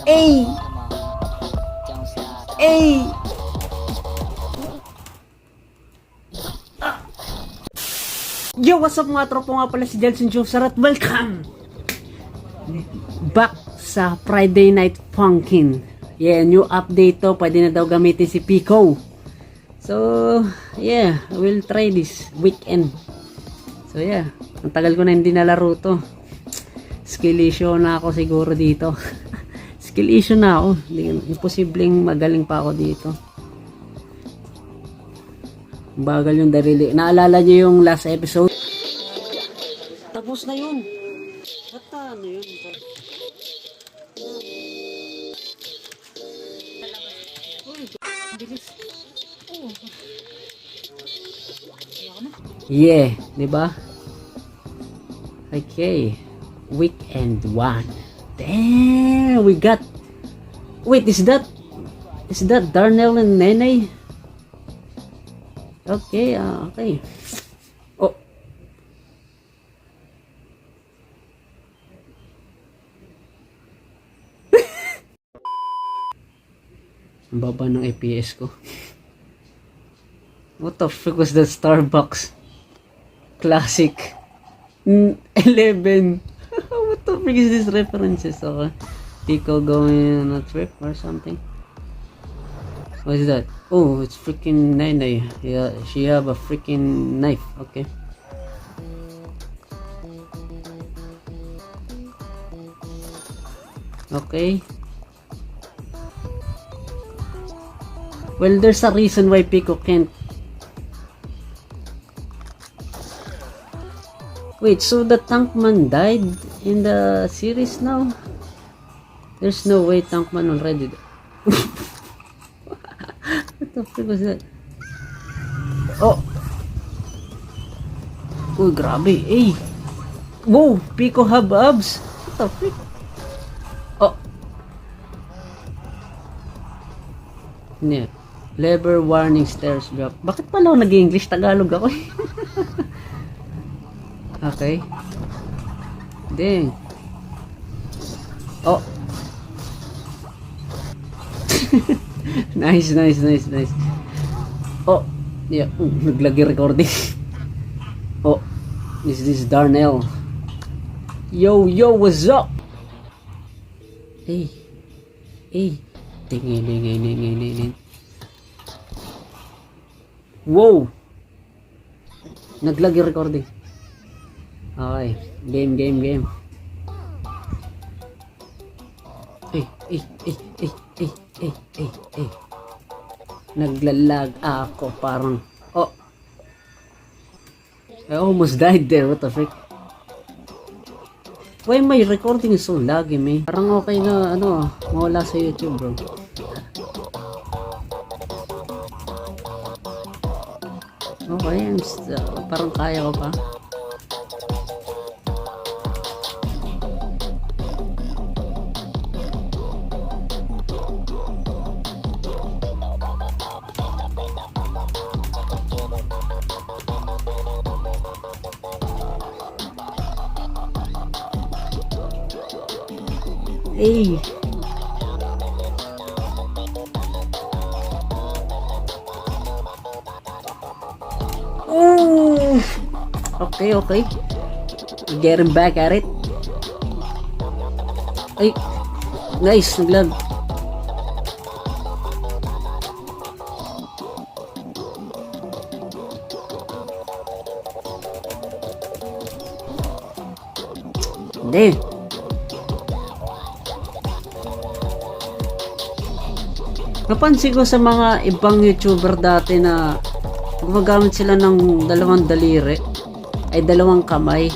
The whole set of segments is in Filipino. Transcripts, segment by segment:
Ay! Ay! Yo, what's up mga tropo, nga pala si Jelson Joser at welcome back sa Friday Night Funkin'. Yeah, new update to. Pwede na daw gamitin si Pico. So, yeah, we'll try this weekend. So, yeah, ang tagal ko na hindi nalaro to. Skill issue na ako siguro dito. Skill issue na ako. Imposibleng magaling pa ako dito. Bagal yung darili. Naalala niyo yung last episode? Tapos na yun. At ano yun? Yeah, di ba? Okay. Weekend 1. Damn, we got. Wait, is that Darnell and Nene? Okay, okay. Oh. Ang baba ng FPS ko. What the frick was that Starbucks? Classic. 11. What the frick is this references? Okay. Pico going on a trip or something. What is that? Oh, it's freaking Nene. Yeah, she have a freaking knife. Okay. Okay. Well, there's a reason why Pico can't. Wait, so the Tankman died in the series now? There's no way Tankman already died. What the frick was that? Oh! Uy, grabe. Eh! Whoa! Pico have abs! What the frick? Oh! Yeah. Lever warning stairs drop. Bakit pala ako nag-English? Tagalog ako eh. Okay. Dang. Oh! Nice. Oh, yeah. Naglagi recording. Oh, is this Darnell? Yo, what's up? Hey. Tingin. Wow. Naglagi recording. Okay, game. Naglalag ako parang. Oh, I almost died there. What the frick? Why my recording is so laggy, man? Parang okay na mawala sa YouTube, bro. Okay, parang kaya ko pa. Hey. Oh. Okay. Getting back at it. Ay. Nice, naglag. Hindi. Napansin ko sa mga ibang YouTuber dati na gumagamit sila ng dalawang daliri ay dalawang kamay.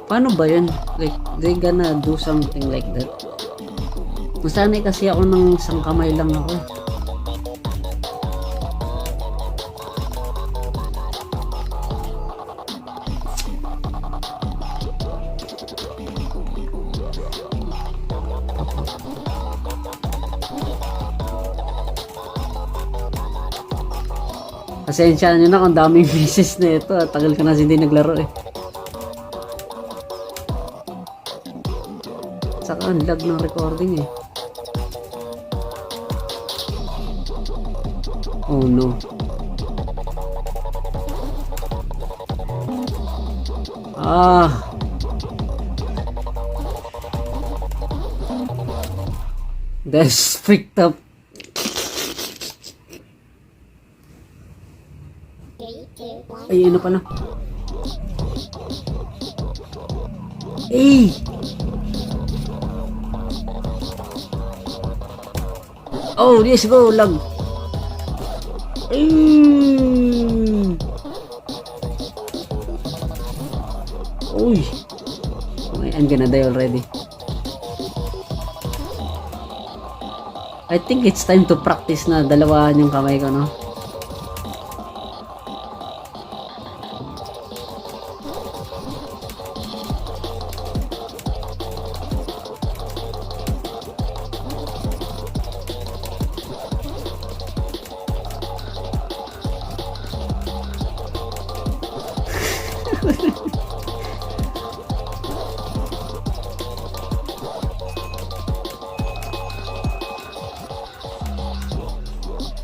Paano ba yun? Like, they gonna do something like that? Masanay kasi ako ng isang kamay lang ako. Pasensya nyo na kung daming beses na ito. Tagal ka na hindi naglaro eh. Saka ang lag ng recording eh. Oh no. That's freaked up. Ay, ano pala? Eh! Oh, let's go, lag. Uy. I'm gonna die already. I think it's time to practice na dalawahan yung kamay ko, no?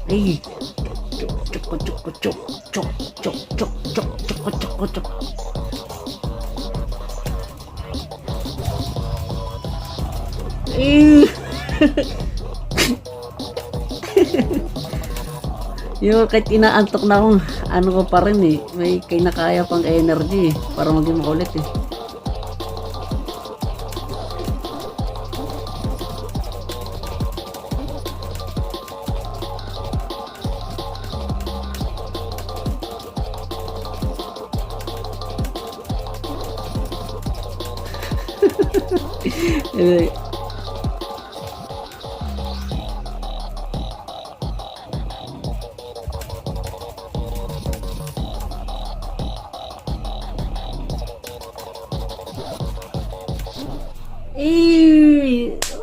Ay. Cok. Yung kahit inaantok na akong ano ko pa rin eh. May kinakaya pang energy eh. Para maging makulit eh.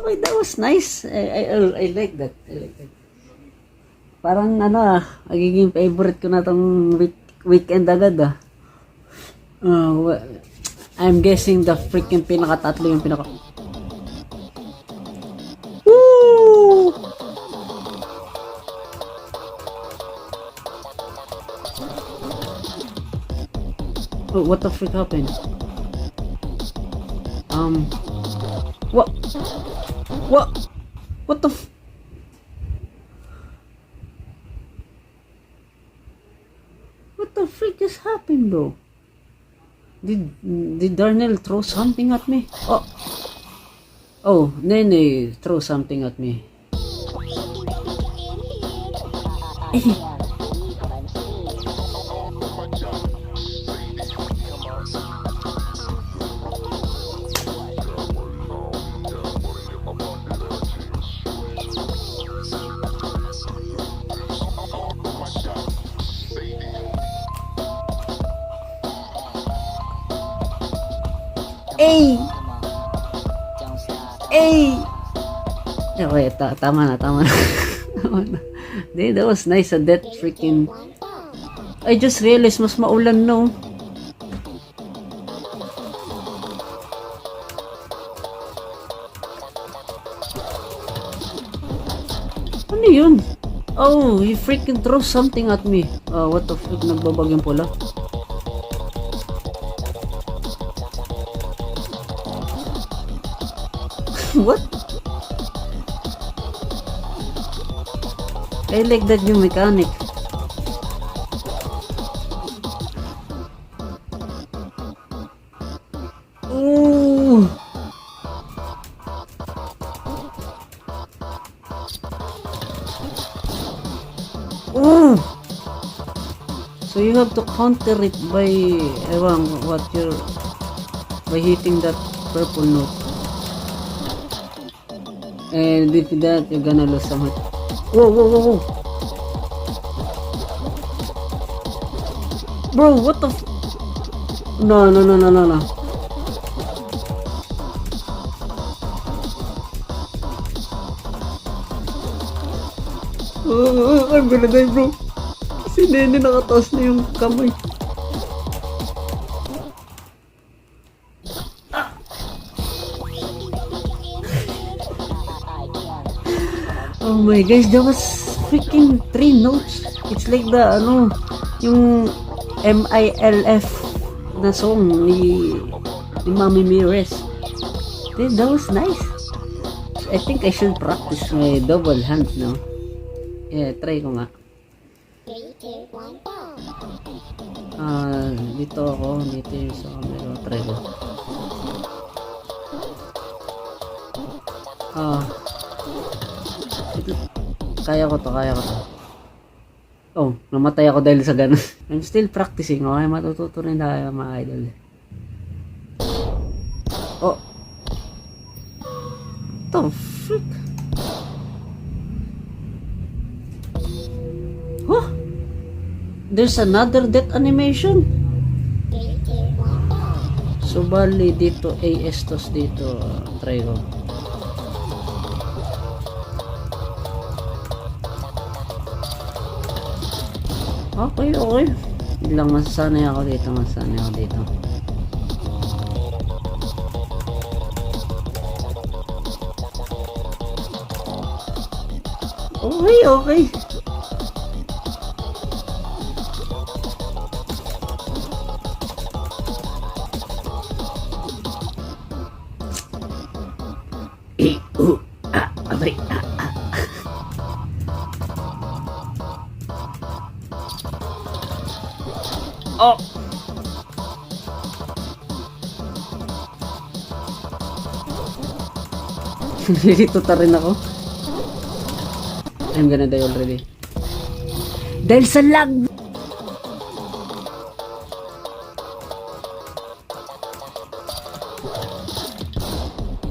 Okay, that was nice. I like that. I like that. Parang ano magiging favorite ko na tong weekend agad ah. I'm guessing the freaking pinakatatlo yung pinaka... Woo! Oh, what the freak happened? What? What the What the freak just happened though? Did Darnell throw something at me? Oh, Nene throw something at me. Okay, tama na. Tama na. That was nice at that freaking... I just realized mas maulan no. Ano yun? Oh, he freaking threw something at me. What the freak, nagbabagyong pula. What? I like that new mechanic. Ooh. Ooh. So you have to counter it by by hitting that purple note. And with that you're gonna lose some heart. Whoa. Bro, what the No. I'm gonna die, bro. Si Nene nakataas na yung kamay. Oh my gosh, that was freaking 3 notes. It's like the, yung MILF na song ni Mami Mires. That was nice. I think I should practice my double hand, no? Yeah, try ko nga. 3, 2, 1, go! Dito ako, dito yung sa camera. Try ko. Kaya ko to. Oh, namatay ako dahil sa ganun. I'm still practicing, okay? Matututo rin tayo, mga idol. Oh. The frick? Huh? There's another death animation. 3, 2, 1, go! So, bali dito, AS dito. Try ko. Okay. Biglang masasanay ako dito. Okay. Abay. Oh! Nilituta rin ako. I'm gonna die already. Dahil sa lag!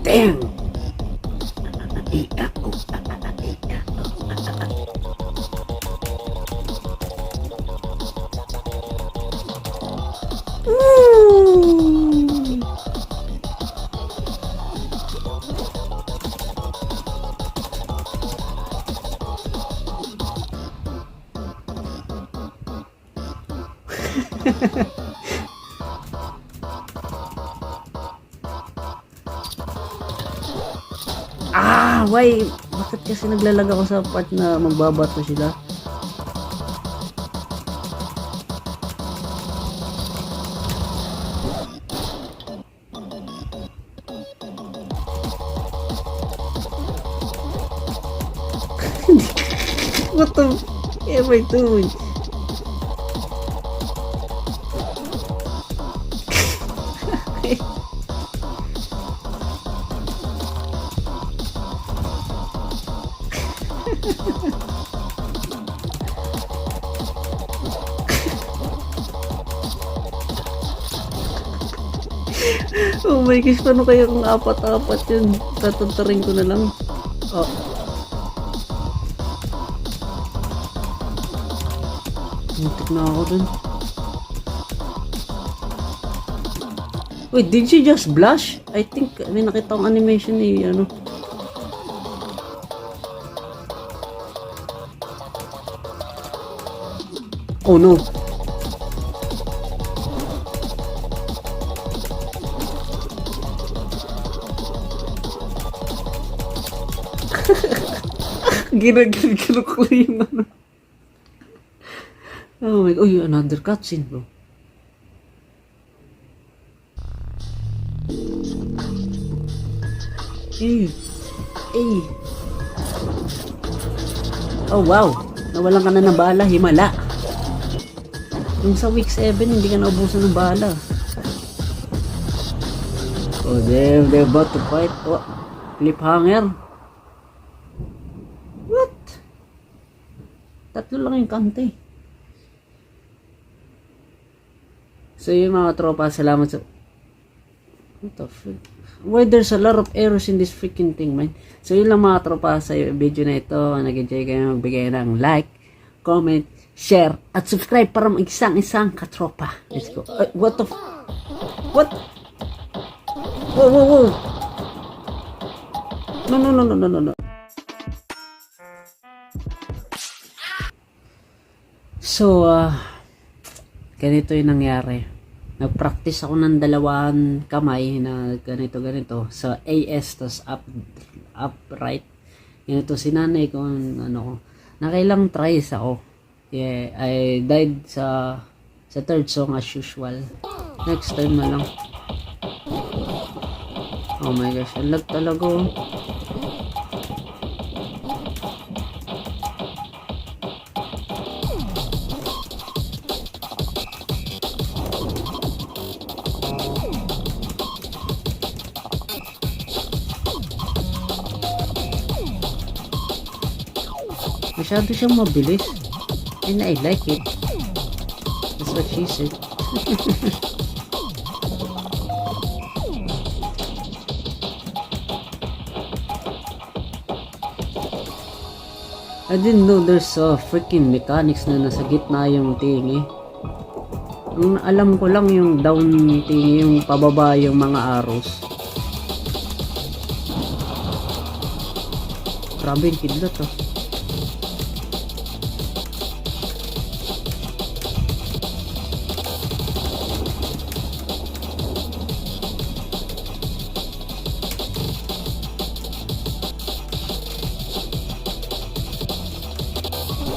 Damn! Why? Bakit kasi naglalag ako sa part na magbabato sila? What the am I doing? Oh my gosh, paano kaya kung apat-apat yun? Tatantarin ko na lang. Oh. Muntik na ako dun. Wait, did she just blush? I think may nakita akong animation eh, Oh no. Ginagil ko yung Oh my god. Oh, another cutscene, bro. Hey. Oh wow. Nawalan ka na ng bala, himala. Yung sa week 7, hindi ka naubusan ng bala. Oh, they're about to fight. Oh, cliffhanger. What? Tatlo lang yung kante. So yung mga tropa, salamat sa... What the frick? Why there's a lot of errors in this freaking thing, man? So yun lang mga tropa sa video na ito. Nag-enjoy kayo, magbigay ng like, comment, share, at subscribe para mag-isang katropa. Let's go. What the What? Whoa. No. So, ganito yung nangyari. Nag-practice ako ng 2 kamay na ganito sa AS, tas upright. Ganito si nanay ko, ano ko. Nakailang tries ako. Yeah, I died sa third song as usual. Next time na lang. Oh my gosh, ang lag talaga. Oh. Masyado siyang mabilis. And I like it. That's what she said. I didn't know there's freaking mechanics na nasa gitna yung tingi. Ang alam ko lang yung down tingi, yung pababa yung mga arrows. Grabe yung kidlat oh.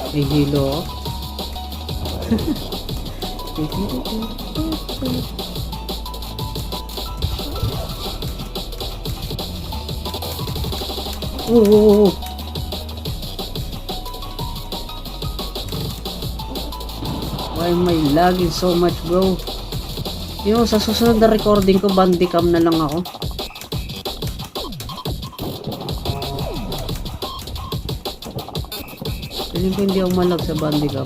May hilo. Oh. Why am I lagging so much, bro? Yo, sa susunod na recording ko, bandicam na lang ako. Feeling ko hindi ako malag sa bandicam.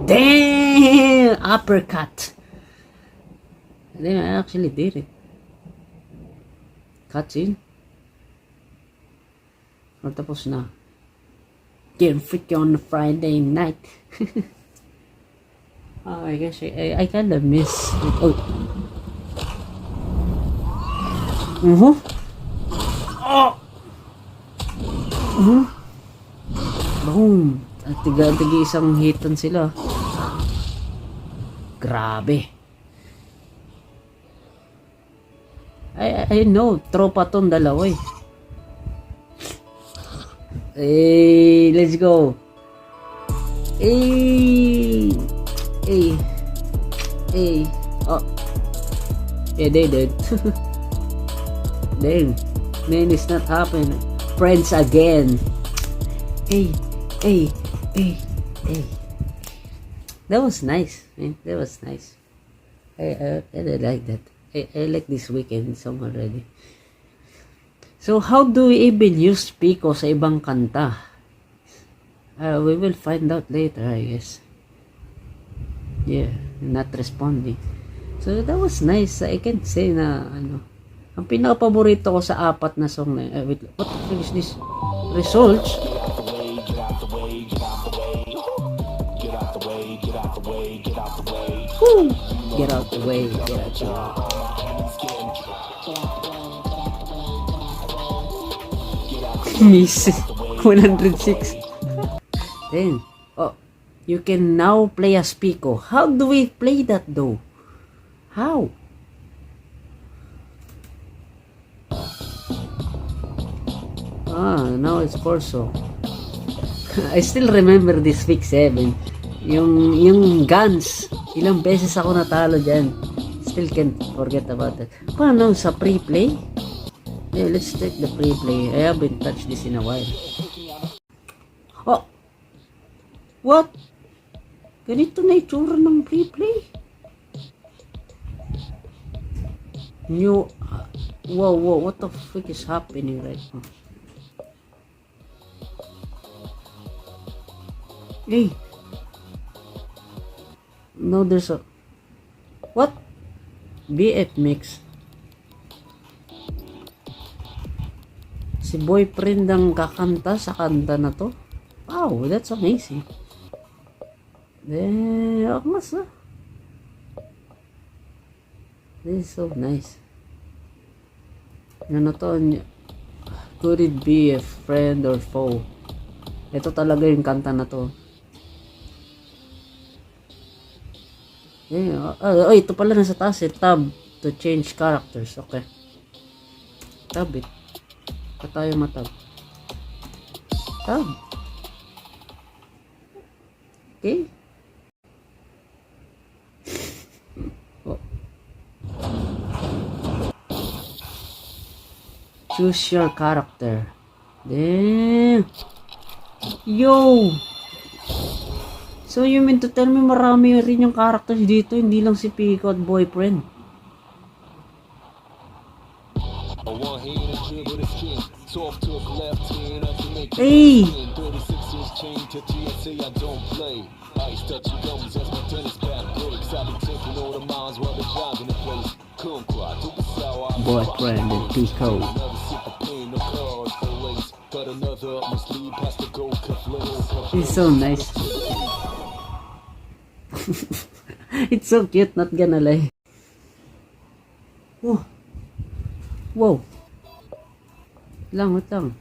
Damn! Uppercut! Then I actually did it. Cutscene. Tapos na. Getting freaky on a Friday night. Oh, I guess I kind of miss it. Oh. Oh. Boom. At tiga isang hitan sila. Grabe. I know, tropa tong dalawa eh. Hey, let's go. Hey. Oh. Yeah, they did. Damn. Man, it's not happening. Friends again. Hey. That was nice, man. That was nice. I like that. I like this weekend song already. So, how do we even use Pico sa ibang kanta? We will find out later, I guess. Yeah, not responding. So, that was nice. I can't say na, ano. Ang pinaka-paborito ko sa apat na song na, wait, what the fuck is this? Results? Woo! Get out the way, get out the way. Miss 106. Then, oh, you can now play as Pico. How do we play that though? How? Now it's Corso. I still remember this week 7. Yung guns, ilang beses ako natalo dyan. Still can't forget about that. Paano sa pre-play? Yeah, let's take the pre-play. I haven't touched this in a while. Oh! What? Ganito na itsura ng pre-play? New... Whoa, what the fuck is happening right now? Hey! No, there's a... What? BF mix. Si boyfriend ang kakanta sa kanta na to. Wow, that's amazing. Mas na. This is so nice. Ano to? Could it be a friend or foe? Ito talaga yung kanta na to. Ito pala nasa taas eh. Tab to change characters. Okay. Tab it. Pa tayo matab. Tab. Okay. Oh. Choose your character. Damn. Yo! So you mean to tell me marami rin yung characters dito, hindi lang si Pico at boyfriend. Hey! Boyfriend and Pico. It's so nice. It's so cute, not gonna lie. Whoa. Whoa. Wait lang.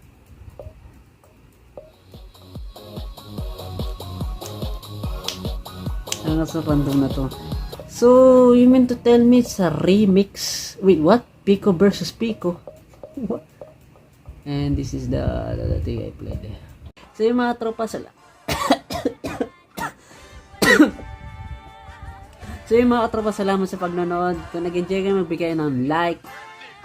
Ang sa fandom na to. So, you mean to tell me it's a remix? Wait, what? Pico versus Pico? What? And this is the thing I played. So, yung mga tropa So yung mga katropa, salamat sa pagnonood. Kung nag-enjoy kayo, magbigay ng like,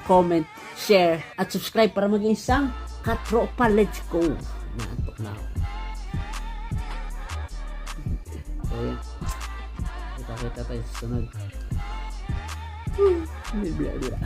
comment, share, at subscribe para maging isang katropa. Let's go! Naantok na ako. So yun. Kita tayo sa sunod. Blah, blah, blah.